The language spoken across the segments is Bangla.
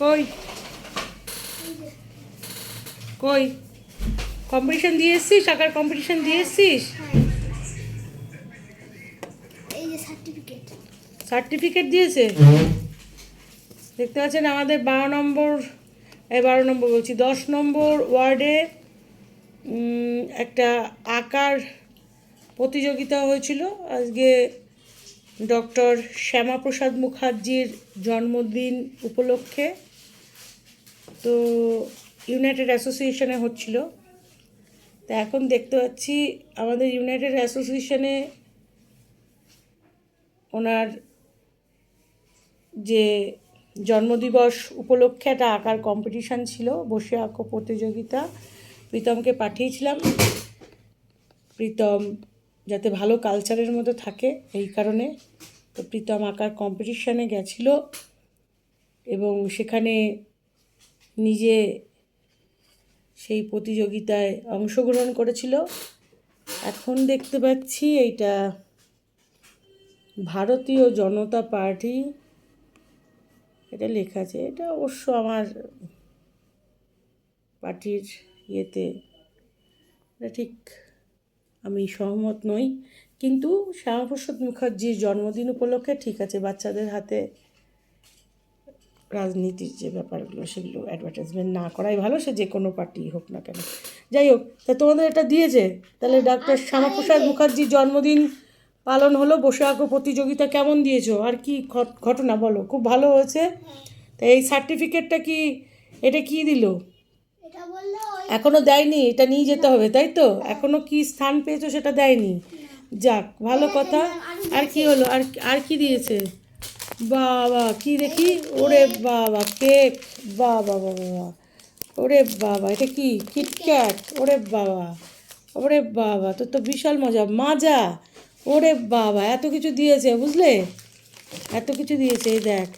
কই কই কম্পিটিশন দিয়ে এসছিস? আঁকার কম্পিটিশন দিয়ে এসছিস? এই যে সার্টিফিকেট। সার্টিফিকেট দিয়েছে? দেখতে পাচ্ছেন আমাদের 12 নম্বর 12 নম্বর বলছি 10 নম্বর ওয়ার্ডে একটা আঁকার প্রতিযোগিতা হয়েছিল আজকে। ডক্টর শ্যামাপ্রসাদ মুখার্জির জন্মদিন উপলক্ষে। তো ইউনাইটেড অ্যাসোসিয়েশনে হচ্ছিল। তা এখন দেখতে পাচ্ছি আমাদের ইউনাইটেড অ্যাসোসিয়েশনে ওনার যে জন্মদিবস উপলক্ষে একটা আঁকার কম্পিটিশান ছিল, বসে আঁকো প্রতিযোগিতা। প্রীতমকে পাঠিয়েছিলাম, প্রীতম যাতে ভালো কালচারের মধ্যে থাকে এই কারণে। তো প্রীতম আঁকার কম্পিটিশানে গেছিলো এবং সেখানে নিজে সেই প্রতিযোগিতায় অংশগ্রহণ করেছিল। এখন দেখতে পাচ্ছি এইটা ভারতীয় জনতা পার্টি, এটা লেখা আছে। এটা অবশ্য আমার পার্টির ইয়েতে এটা ঠিক আমি সহমত নই, কিন্তু শ্যামাপ্রসাদ মুখার্জির জন্মদিন উপলক্ষে ঠিক আছে, বাচ্চাদের হাতে রাজনীতির যে ব্যাপারগুলো সেগুলো অ্যাডভার্টাইজমেন্ট না করাই ভালো, সে যে কোনো পার্টি হোক না কেন। যাই হোক, তা তোমাদের এটা দিয়েছে তাহলে ডক্টর শ্যামাপ্রসাদ মুখার্জির জন্মদিন পালন হলো, বসে আঁকো প্রতিযোগিতা কেমন দিয়েছো? আর কি ঘটনা বলো? খুব ভালো হয়েছে। তা এই সার্টিফিকেটটা কি, এটা কি দিল? এখনো দেয়নি, এটা নিয়ে যেতে হবে তাই তো? এখনো কি স্থান পেয়েছো সেটা দেয়নি। যাক, ভালো কথা। আর কি হলো? আর কি দিয়েছে? বাবা, কি দেখি? ওরে বাবা, কেক! বাবা বাবা বাবা, ওরে বাবা, এটা কি? কিটক্যাট? ওরে বাবা, ওরে বাবা, তোর তো বিশাল মজা। মাজা! ওরে বাবা, এত কিছু দিয়েছে, বুঝলে? এত কিছু দিয়েছে। এই দেখ,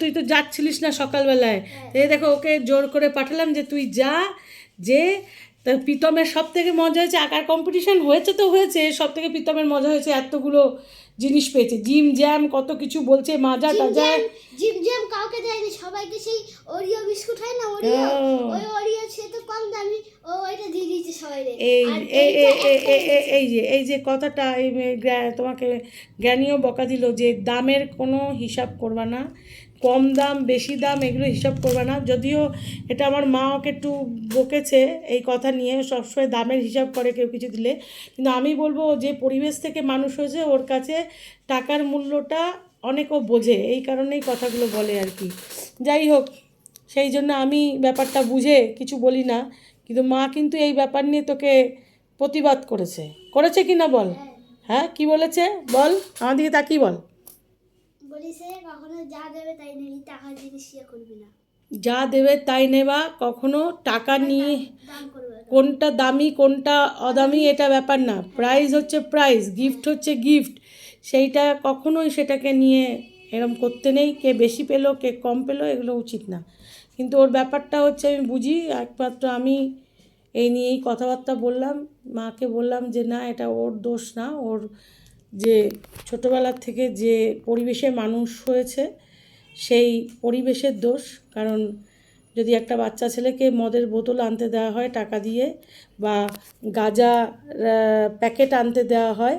তুই তো যাচ্ছিলিস না সকালবেলায়। এই দেখো, ওকে জোর করে পাঠালাম যে তুই যা। যে তার প্রীতমের সব থেকে মজা হয়েছে, আঁকার কম্পিটিশান হয়েছে তো হয়েছে, সব থেকে প্রীতমের মজা হয়েছে এতগুলো জিনিস পেয়েছে, জিম জ্যাম কত কিছু বলছে, মাজা টাজা। জিম জ্যাম কাউকে দেয়নি, সবাইকে সেই ওরিও বিস্কুট হয় না, ওরিও, ওই ওরিও সে তো কম দামি, ও ওইটা দিয়ে দিয়েছে সবাইকে। এই যে কথাটা, তোমাকে জ্ঞানীয় বকা দিল যে দামের কোনো হিসাব করবা না, কম দাম বেশি দাম এগুলো হিসাব করবে না। যদিও এটা আমার মা ওকে একটু বকেছে এই কথা নিয়ে, সবসময় দামের হিসাব করে কেউ কিছু দিলে। কিন্তু আমি বলবো, যে পরিবেশ থেকে মানুষ হয়েছে, ওর কাছে টাকার মূল্যটা অনেকও বোঝে, এই কারণেই কথাগুলো বলে আর কি। যাই হোক, সেই জন্য আমি ব্যাপারটা বুঝে কিছু বলি না, কিন্তু মা কিন্তু এই ব্যাপার নিয়ে তোকে প্রতিবাদ করেছে কি না বল? হ্যাঁ, কি বলেছে বল, আমার দিকে তাকিয়ে বল। বলিছে কখনো যা দেবে তাই নেই, টাকা জিনিস ইয়ে করবি না। যা দেবে তাই নেবা, কখনো টাকা নিয়ে কোনটা দামি কোনটা অদামি এটা ব্যাপার না। প্রাইজ হচ্ছে প্রাইজ, গিফট হচ্ছে গিফট, সেইটা কখনোই সেটাকে নিয়ে এরম করতে নেই। কে বেশি পেলো কে কম পেলো এগুলো উচিত না। কিন্তু ওর ব্যাপারটা হচ্ছে আমি বুঝি, একমাত্র আমি এই নিয়েই কথাবার্তা বললাম, মাকে বললাম যে না, এটা ওর দোষ না, ওর যে ছোটোবেলার থেকে যে পরিবেশে মানুষ হয়েছে সেই পরিবেশের দোষ। কারণ যদি একটা বাচ্চা ছেলেকে মদের বোতল আনতে দেওয়া হয় টাকা দিয়ে, বা গাঁজা প্যাকেট আনতে দেওয়া হয়,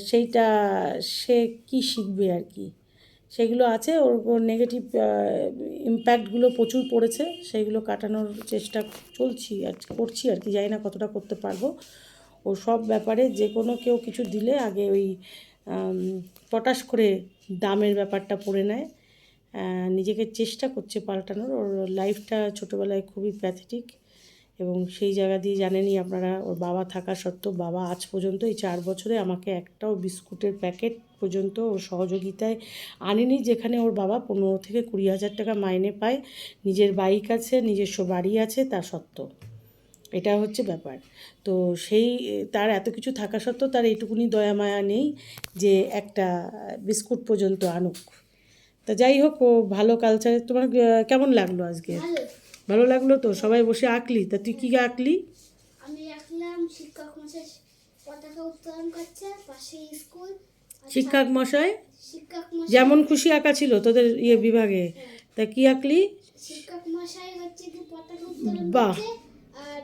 সেইটা সে কি শিখবে আর কি। সেগুলো আছে, ওর নেগেটিভ ইম্প্যাক্টগুলো প্রচুর পড়েছে, সেইগুলো কাটানোর চেষ্টা করছি আর কি। জানি না কতটা করতে পারবো। ও সব ব্যাপারে যে কোনো কেউ কিছু দিলে আগে ওই পটাশ করে দামের ব্যাপারটা পড়ে নেয়। নিজেকে চেষ্টা করছে পাল্টানোর। ওর লাইফটা ছোটোবেলায় খুবই প্যাথেটিক, এবং সেই জায়গা দিয়ে জানেনই আপনারা, ওর বাবা থাকা সত্ত্বেও বাবা আজ পর্যন্ত এই 4 বছরে আমাকে একটাও বিস্কুটের প্যাকেট পর্যন্ত ওর সহযোগিতায় আনেনি, যেখানে ওর বাবা 15 থেকে 20 হাজার টাকা মাইনে পায়, নিজের বাইক আছে, নিজস্ব বাড়ি আছে, তা সত্ত্বেও। এটা হচ্ছে ব্যাপার। তো সেই তার এত কিছু থাকা সত্ত্বেও তার এইটুকুনি দয়া মায়া নেই যে একটা বিস্কুট পর্যন্ত আনুক। তা যাই হোক, ও ভালো কালচারে। তোমার কেমন লাগলো আজকে? ভালো লাগলো তো? সবাই বসে আঁকলি? তা তুই কী আঁকলি? আমি আঁকলাম শিক্ষক মশাই পতাকা উত্তোলন করছে, পাশে স্কুল, শিক্ষক মশাই শিক্ষক মশাই যেমন খুশি আঁকা ছিল তোদের বিভাগে, তা কি আঁকলি? শিক্ষক মশাই হচ্ছে কি পতাকা উত্তোলন বাহ, করছে আর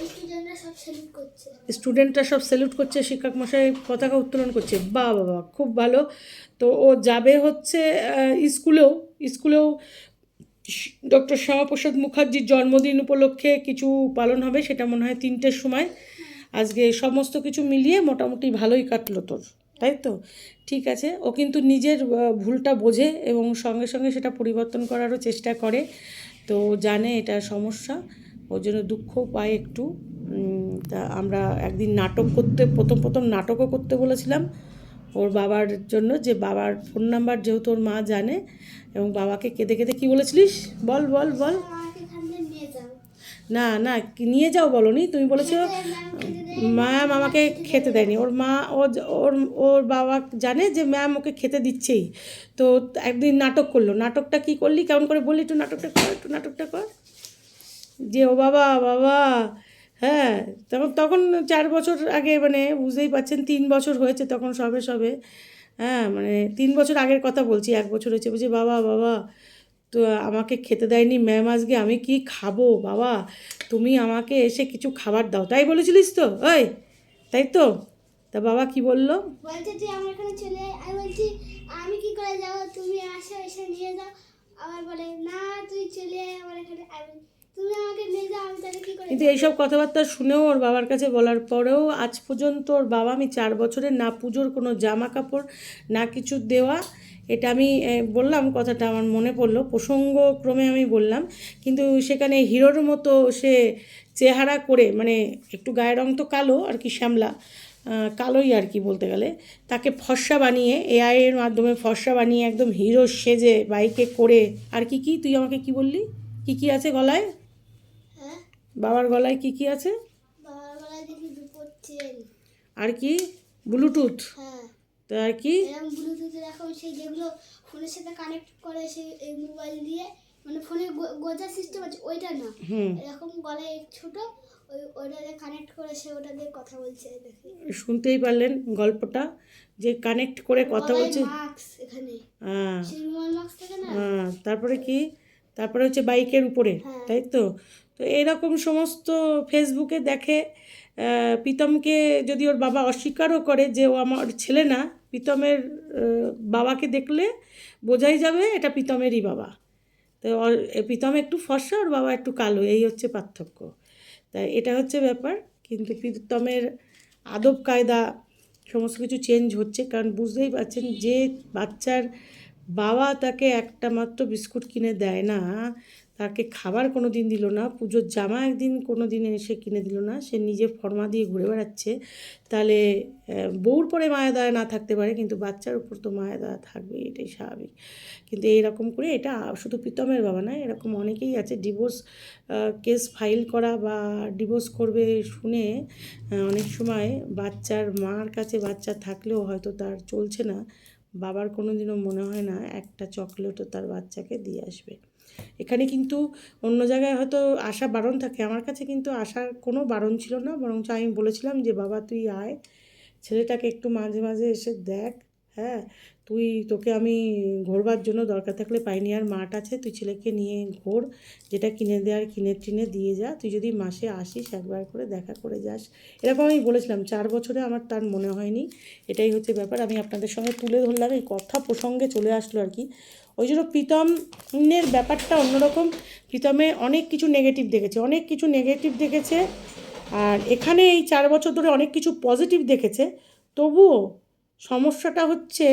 স্টুডেন্টরা সব স্যালুট করছে। স্টুডেন্টরা সব স্যালুট করছে, শিক্ষক মশাই পতাকা উত্তোলন করছে। বাহ বাবা, খুব ভালো। তো ও যাবে হচ্ছে স্কুলেও ডক্টর শ্যামাপ্রসাদ মুখার্জির জন্মদিন উপলক্ষে কিছু পালন হবে, সেটা মনে হয় 3টের সময়। আজকে সমস্ত কিছু মিলিয়ে মোটামুটি ভালোই কাটলো তোর, তাই তো? ঠিক আছে, ও কিন্তু নিজের ভুলটা বোঝে এবং সঙ্গে সঙ্গে সেটা পরিবর্তন করারও চেষ্টা করে। তো জানে এটা সমস্যা, ওর জন্য দুঃখও পায় একটু। তা আমরা একদিন নাটক করতে প্রথম নাটকও করতে বলেছিলাম ওর বাবার জন্য, যে বাবার ফোন নাম্বার যেহেতু ওর মা জানে, এবং বাবাকে কেঁদে কেঁদে কী বলেছিলিস? বল বল বল। আমাকে এখান থেকে নিয়ে যাও। না না, নিয়ে যাও বলনি, তুমি বলেছো ম্যাম আমাকে খেতে দেয়নি। ওর মা ওর ওর বাবা জানে যে ম্যাম ওকে খেতে দিচ্ছেই। তো একদিন নাটক করলো, নাটকটা কি করলি, কেমন করে বললি? একটু নাটকটা কর যে ও বাবা বাবা। হ্যাঁ, তখন 4 বছর আগে, মানে বুঝতেই পারছেন 3 বছর হয়েছে তখন সবে। হ্যাঁ, মানে 3 বছর আগের কথা বলছি, 1 বছর হয়েছে। বলছি বাবা বাবা, তো আমাকে খেতে দেয়নি ম্যাম আজকে, আমি কি খাবো বাবা, তুমি আমাকে এসে কিছু খাবার দাও, তাই বলেছিলিস তো? ওই তাই তো? তা বাবা কি বললো? বলছে তুই আমার এখানে চলে আয়। আমি বলছি আমি কি করে যাবো, তুমি আসো এসে নিয়ে যাও। আবার বলে না তুই চলে আয় আমার এখানে। আমি তুমি আমাকে নিয়ে যাও, আমি তাহলে কি করে কিন্তু যাবো? এইসব কথাবার্তা শুনেও ওর বাবার কাছে বলার পরেও আজ পর্যন্ত ওর বাবা, আমি 4 বছরের না পুজোর কোনো জামা কাপড় না কিছু দেওয়া, এটা আমি বললাম, কথাটা আমার মনে পড়লো, প্রসঙ্গক্রমে আমি বললাম। কিন্তু সেখানে হিরোর মতো সে চেহারা করে, মানে একটু গায়ের রং তো কালো আর কি, শ্যামলা, কালোই আর কি বলতে গেলে, তাকে ফর্সা বানিয়ে, এআইয়ের মাধ্যমে ফর্সা বানিয়ে একদম হিরো সেজে বাইকে করে, আর কি তুই আমাকে কি বললি, কি আছে গলায়? হ্যাঁ, বাবার গলায় কি আছে? বাবার গলায় দেখি দুপুর চেন। আর কি? ব্লুটুথ? হ্যাঁ, তো আর কি? এরকম ব্লুটুথ এরকম সেই যেগুলো ফোনের সাথে কানেক্ট করে, সেই এই মোবাইল দিয়ে, মানে ফোনে গোজা সিস্টেম আছে ওইটা না, এরকম গলায় ছোট, ওইটা দিয়ে কানেক্ট করে সে ওটা দিয়ে কথা বলছে দেখি। শুনতেই পারলেন গল্পটা, যে কানেক্ট করে কথা বলছে। মাস্ক এখানে, হ্যাঁ সেই রুমাল মাস্ক থাকে না। হ্যাঁ, তারপরে কি? তারপরে হচ্ছে বাইকের উপরে, হ্যাঁ। তাই তো? তো এরকম সমস্ত ফেসবুকে দেখে। প্রীতমকে যদি ওর বাবা অস্বীকারও করে যে ও আমার ছেলে না, প্রীতমের বাবাকে দেখলে বোঝাই যাবে এটা প্রীতমেরই বাবা। তো প্রীতম একটু ফর্সা, ওর বাবা একটু কালো, এই হচ্ছে পার্থক্য। তাই এটা হচ্ছে ব্যাপার। কিন্তু প্রীতমের আদব কায়দা সমস্ত কিছু চেঞ্জ হচ্ছে, কারণ বুঝতেই পারছেন যে বাচ্চার বাবা তাকে একটা মাত্র বিস্কুট কিনে দেয় না, তাকে খাবার কোনো দিন দিল না, পুজোর জামা একদিন কোনো দিন এসে কিনে দিল না, সে নিজে ফর্মা দিয়ে ঘুরে বেড়াচ্ছে, তাহলে বউর পরে মায়া দয়া না থাকতে পারে, কিন্তু বাচ্চার উপর তো মায়া দয়া থাকবে, এটাই স্বাভাবিক। কিন্তু এইরকম করে, এটা শুধু প্রীতমের বাবা না, এরকম অনেকেই আছে ডিভোর্স কেস ফাইল করা বা ডিভোর্স করবে শুনে অনেক সময় বাচ্চার মার কাছে বাচ্চা থাকলেও হয়তো তার চলছে না, বাবার কোনো দিনও মনে হয় না একটা চকলেটও তার বাচ্চাকে দিয়ে আসবে। এখানে কিন্তু অন্য জায়গায় হয়তো আসা বারণ থাকে, আমার কাছে কিন্তু আসার কোনো বারণ ছিল না, বরঞ্চ আমি বলেছিলাম যে বাবা তুই আয়, ছেলেটাকে একটু মাঝে মাঝে এসে দেখ। হ্যাঁ, তোকে আমি ঘোরবার জন্য দরকার থাকলে পাইনিয়ার মাঠ আছে, তুই ছেলেকে নিয়ে ঘোর, যেটা কিনে দেওয়ার কিনে টিনে দিয়ে যা, তুই যদি মাসে আসিস একবার করে দেখা করে যাস, এরকম আমি বলেছিলাম। 4 বছরে আমার তার মনে হয়নি, এটাই হচ্ছে ব্যাপার। আমি আপনাদের সঙ্গে তুলে ধরলাম, এই কথা প্রসঙ্গে চলে আসলো আর কি। ওই জন্য প্রীতমের ব্যাপারটা অন্যরকম। প্রীতমে অনেক কিছু নেগেটিভ দেখেছে, আর এখানে এই 4 বছর ধরে অনেক কিছু পজিটিভ দেখেছে। তবুও সমস্যাটা হচ্ছে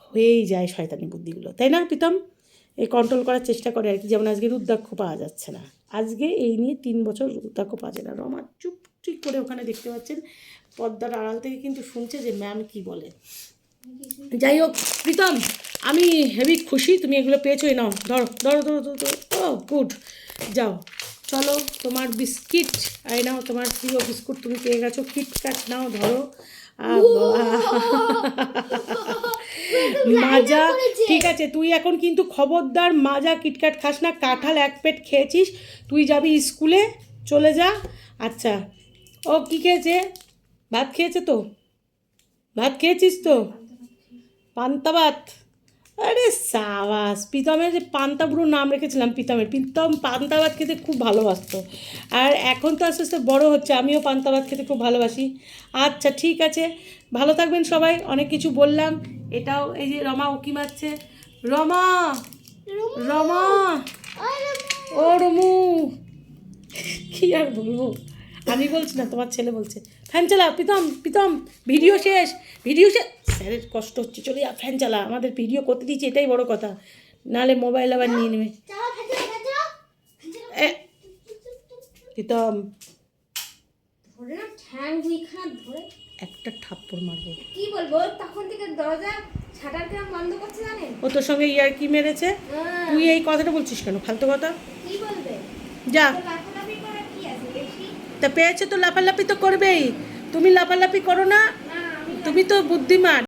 হয়েই যায় শয়তানি বুদ্ধিগুলো, তাই না? প্রীতম এই কন্ট্রোল করার চেষ্টা করে আর কি। যেমন আজকে রুদ্রাক্ষ পাওয়া যাচ্ছে না, আজকে এই নিয়ে 3 বছর রুদ্রাক্ষ পাওয়া যায় না। রমা চুপ করে ওখানে দেখতে পাচ্ছেন পর্দার আড়াল থেকে কিন্তু শুনছে যে ম্যাম কি বলে। যাই হোক প্রীতম, আমি হেভি খুশি তুমি এগুলো পেয়েছো। এই নাও, ধরো। ও গুড, যাও চলো, তোমার বিস্কিট এই নাও, তোমার প্রিয় বিস্কুট তুমি পেয়ে গেছো, কিটক্যাট নাও, ধরো। মাজা, ঠিক আছে, তুই এখন কিন্তু খবরদার মাজা কিটক্যাট খাস না, কাঁঠাল 1 পেট খেয়েছিস, তুই যাবি স্কুলে, চলে যা। আচ্ছা, ও কী খেয়েছে? ভাত খেয়েছে তো? ভাত খেয়েছিস তো? পান্তা ভাত? আরে সাবাস, প্রীতমের যে পান্তা বুড়ো নাম রেখেছিলাম প্রীতম পান্তা ভাত খেতে খুব ভালোবাসতো। আর এখন তো আস্তে আস্তে বড়ো হচ্ছে, আমিও পান্তা ভাত খেতে খুব ভালোবাসি। আচ্ছা ঠিক আছে, ভালো থাকবেন সবাই, অনেক কিছু বললাম। এটাও এই যে রমা উকি মারছে, রমা রমা ও রমু, কি আর বলবো, আমি বলছি না, তোমার ছেলে বলছে। ফ্যান চালা প্রীতম, ভিডিও শেষ। স্যারের কষ্ট হচ্ছে, চলে যা, ফ্যান চালা, আমাদের ভিডিও করতে দিচ্ছি, এটাই বড় কথা, নাহলে মোবাইল আবার নিয়ে নেবে। এ, প্রীতম ধরে না ঠ্যাং দুইখানা ধরে একটা থাপ্পড় মারবো। কি বলবো, তখন থেকে দরজা শাটার কেন বন্ধ করছে জানেন? ও তোর সঙ্গে ইয়ার কি মেরেছে? তুই এই কথাটা বলছিস কেন, ফালতু কথা? কি বলবে? যা, তো লাফালাফি করার কি আছে বেশি? তা পেয়েছে তো লাফালাফি তো করবেই, তুমি লাফালাফি করো না, না আমি তুমি তো বুদ্ধিমান।